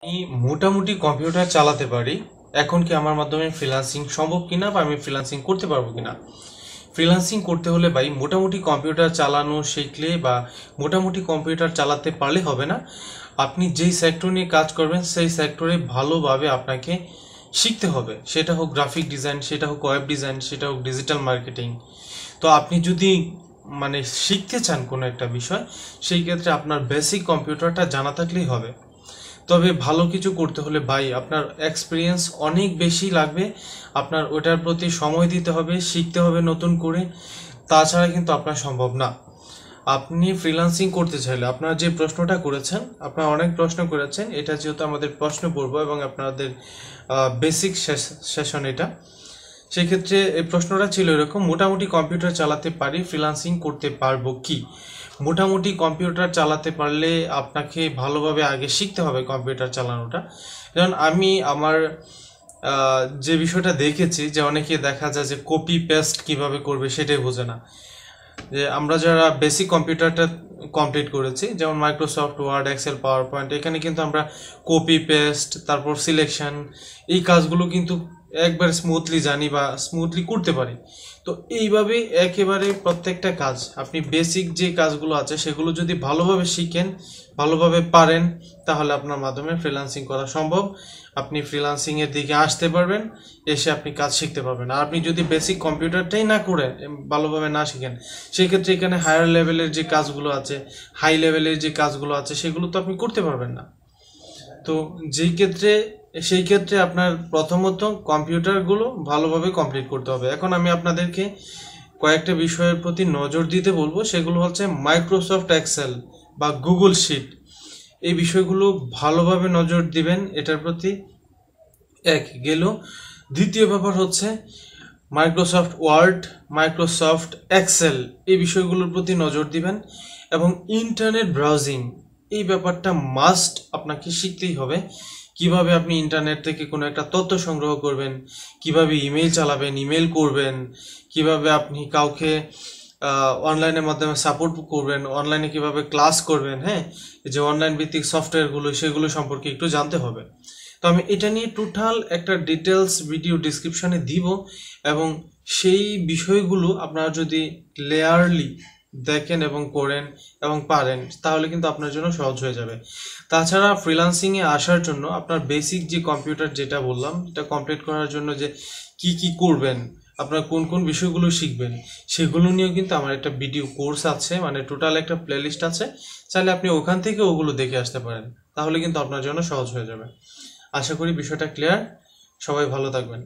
আমি মোটামুটি কম্পিউটার চালাতে পারি। এখন কি আমার মাধ্যমে ফ্রিল্যান্সিং সম্ভব কিনা বা আমি ফ্রিল্যান্সিং করতে পারবো কিনা? ফ্রিল্যান্সিং করতে হলে ভাই মোটামুটি কম্পিউটার চালানো শিখলে বা মোটামুটি কম্পিউটার চালাতে পারলে হবে না। আপনি যেই সেক্টর নিয়ে কাজ করবেন সেই সেক্টরে ভালোভাবে আপনাকে শিখতে হবে। সেটা হোক গ্রাফিক ডিজাইন, সেটা হোক ওয়েব ডিজাইন, সেটা হোক ডিজিটাল মার্কেটিং। তো আপনি যদি শিখতে চান কোনো একটা বিষয়, সেই ক্ষেত্রে আপনার বেসিক কম্পিউটারটা জানা থাকলেই হবে। তবে ভালো কিছু করতে হলে ভাই আপনার এক্সপিরিয়েন্স অনেক বেশি লাগবে। আপনার ওটার প্রতি সময় দিতে হবে, শিখতে হবে নতুন করে। তাছাড়া কিন্তু আপনার সম্ভব না। আপনি ফ্রিল্যান্সিং করতে চাইলে আপনার যে প্রশ্নটা করেছেন, আপনারা অনেক প্রশ্ন করেছেন, এটা যেহেতু আমাদের প্রশ্ন পড়ব এবং আপনাদের বেসিক সেশন এটা, সেক্ষেত্রে এই প্রশ্নটা ছিল এরকম: মোটামুটি কম্পিউটার চালাতে পারি, ফ্রিল্যান্সিং করতে পারবো কি? মোটামুটি কম্পিউটার চালাতে পারলে আপনাকে ভালোভাবে আগে শিখতে হবে কম্পিউটার চালানোটা। যেমন আমি আমার যে বিষয়টা দেখেছি, যে অনেকে দেখা যায় যে কপি পেস্ট কিভাবে করবে সেটাই বোঝে না। যে আমরা যারা বেসিক কম্পিউটারটা কমপ্লিট করেছি, যেমন Microsoft Word, Excel, PowerPoint, এখানে কিন্তু আমরা কপি পেস্ট, তারপর সিলেকশন, এই কাজগুলো কিন্তু একবার স্মুথলি জানি বা স্মুথলি করতে পারি। তো এইভাবে একেবারে প্রত্যেকটা কাজ, আপনি বেসিক যে কাজগুলো আছে সেগুলো যদি ভালোভাবে শিখেন, ভালোভাবে পারেন, তাহলে আপনার মাধ্যমে ফ্রিল্যান্সিং করা সম্ভব। আপনি ফ্রিল্যান্সিং এর দিকে আসতে পারবেন, এসে আপনি কাজ শিখতে পারবেন। আর আপনি যদি বেসিক কম্পিউটারটাই না করে ভালোভাবে না শিখেন, সেই ক্ষেত্রে এখানে হায়ার লেভেলের যে কাজগুলো আছে, হাই লেভেলের যে কাজগুলো আছে, সেগুলো তো আপনি করতে পারবেন না। তো সেই ক্ষেত্রে আপনার প্রথমত কম্পিউটারগুলো ভালোভাবে কমপ্লিট করতে হবে। এখন আমি আপনাদেরকে কয়েকটা বিষয়ের প্রতি নজর দিতে বলবো। সেগুলো হচ্ছে মাইক্রোসফট এক্সেল বা গুগল শিট, এই বিষয়গুলো ভালোভাবে নজর দিবেন এটার প্রতি। এক গেল। দ্বিতীয় ব্যাপার হচ্ছে মাইক্রোসফট ওয়ার্ড, মাইক্রোসফট এক্সেল, এই বিষয়গুলোর প্রতি নজর দিবেন। এবং ইন্টারনেট ব্রাউজিং, এই ব্যাপারটা মাস্ট আপনাকে শিখতেই হবে। কিভাবে আপনি ইন্টারনেট থেকে কোনো একটা তথ্য সংগ্রহ করবেন, কিভাবে ইমেল চালাবেন, ইমেল করবেন, কিভাবে আপনি কাউকে অনলাইনের মাধ্যমে সাপোর্ট করবেন, অনলাইনে কিভাবে ক্লাস করবেন, হ্যাঁ, যে অনলাইন ভিত্তিক সফটওয়্যারগুলো, সেগুলো সম্পর্কে একটু জানতে হবে। তো আমি এটা নিয়ে টোটাল একটা ডিটেলস ভিডিও ডিসক্রিপশনে দিব, এবং সেই বিষয়গুলো আপনারা যদি ক্লিয়ারলি দেখেন এবং করেন এবং পারেন, তাহলে কিন্তু আপনার জন্য সহজ হয়ে যাবে। তাছাড়া ফ্রিল্যান্সিংয়ে আসার জন্য আপনার বেসিক যে কম্পিউটার যেটা বললাম, এটা কমপ্লিট করার জন্য যে কি করবেন, আপনার কোন কোন বিষয়গুলো শিখবেন, সেগুলো নিয়েও কিন্তু আমার একটা ভিডিও কোর্স আছে, মানে টোটাল একটা প্লেলিস্ট আছে। চাইলে আপনি ওখান থেকে ওগুলো দেখে আসতে পারেন, তাহলে কিন্তু আপনার জন্য সহজ হয়ে যাবে। আশা করি বিষয়টা ক্লিয়ার। সবাই ভালো থাকবেন।